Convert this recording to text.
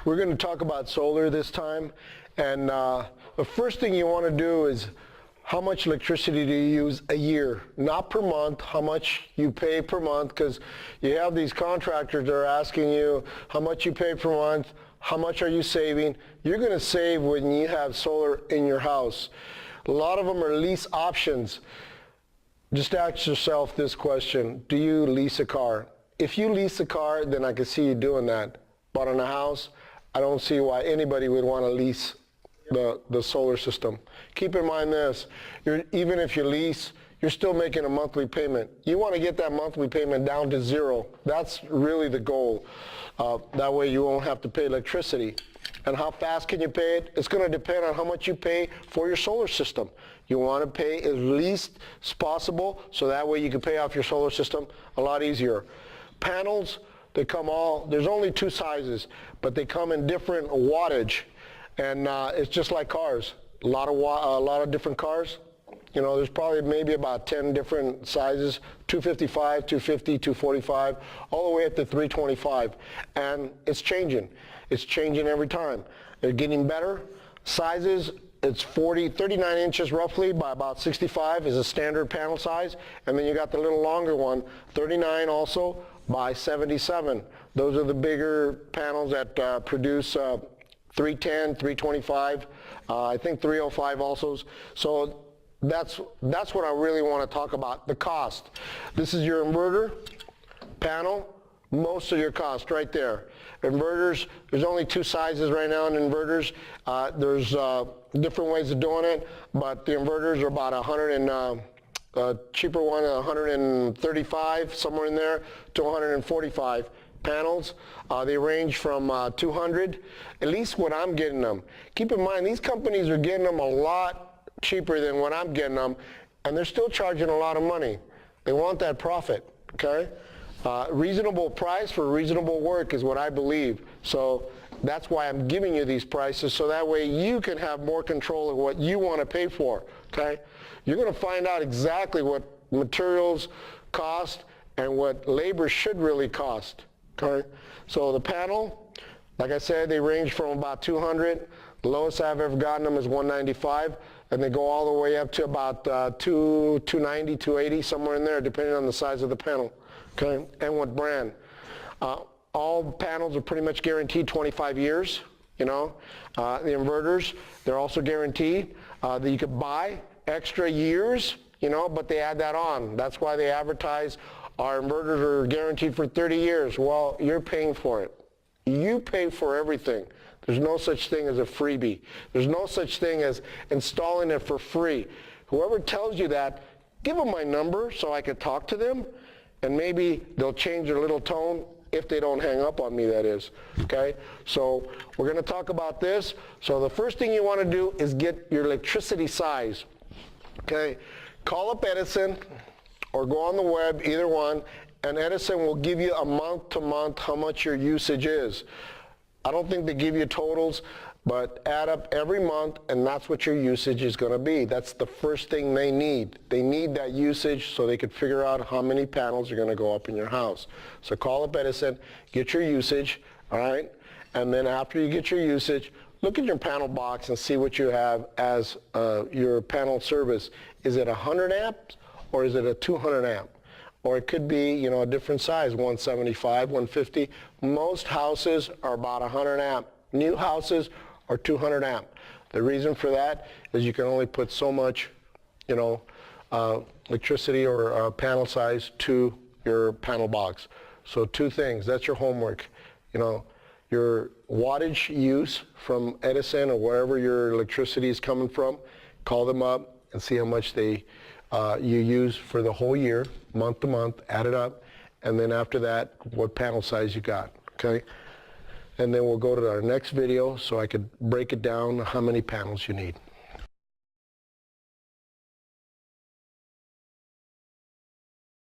We're going to talk about solar this time, and the first thing you want to do is how much electricity do you use a year, not per month, how much you pay per month, because you have these contractors that are asking you how much you pay per month, how much are you saving. You're going to save when you have solar in your house. A lot of them are lease options. Just ask yourself this question: do you lease a car? If you lease a car, then I can see you doing that. But on a house, I don't see why anybody would want to lease the solar system. Keep in mind this: even if you lease, you're still making a monthly payment. You want to get that monthly payment down to zero. That's really the goal. That way you won't have to pay electricity. And how fast can you pay it? It's going to depend on how much you pay for your solar system. You want to pay as least as possible, so that way you can pay off your solar system a lot easier. Panels, they come there's only two sizes, but they come in different wattage. And it's just like cars. A lot of different cars. You know, there's probably maybe about 10 different sizes: 255, 250, 245, all the way up to 325. And it's changing. It's changing every time. They're getting better. Sizes, it's 39 inches roughly by about 65 is a standard panel size. And then you got the little longer one, 39 also by 77. Those are the bigger panels that produce 310, 325, I think 305 also. So that's what I really want to talk about, the cost. This is your inverter panel, most of your cost right there. Inverters, there's only two sizes right now in inverters. There's different ways of doing it, but the inverters are about cheaper one, 135, somewhere in there, to 145 panels. They range from 200, at least what I'm getting them. Keep in mind, these companies are getting them a lot cheaper than what I'm getting them, and they're still charging a lot of money. They want that profit, okay? Reasonable price for reasonable work is what I believe. So that's why I'm giving you these prices, so that way you can have more control of what you want to pay for, okay? You're going to find out exactly what materials cost and what labor should really cost, okay? So the panel, like I said, they range from about 200. The lowest I've ever gotten them is 195, and they go all the way up to about 290, 280, somewhere in there, depending on the size of the panel, okay, and what brand. All panels are pretty much guaranteed 25 years, you know. The inverters, they're also guaranteed that you could buy extra years, you know, but they add that on. That's why they advertise our inverters are guaranteed for 30 years. Well, you're paying for it. You pay for everything. There's no such thing as a freebie. There's no such thing as installing it for free. Whoever tells you that, give them my number so I could talk to them, and maybe they'll change their little tone if they don't hang up on me, that is. Okay? So we're going to talk about this. So the first thing you want to do is get your electricity size. Okay? Call up Edison or go on the web, either one, and Edison will give you a month to month how much your usage is. I don't think they give you totals, but add up every month, and that's what your usage is going to be. That's the first thing they need. They need that usage so they could figure out how many panels are going to go up in your house. So call up Edison, get your usage, all right? And then after you get your usage, look at your panel box and see what you have as your panel service. Is it 100 amps or is it a 200 amp? Or it could be, you know, a different size, 175, 150. Most houses are about 100 amp. New houses are 200 amp. The reason for that is you can only put so much, you know, electricity or panel size to your panel box. So two things, that's your homework. You know, your wattage use from Edison or wherever your electricity is coming from, call them up and see how much you use for the whole year, month to month, add it up, and then after that, what panel size you got, okay? And then we'll go to our next video so I could break it down how many panels you need.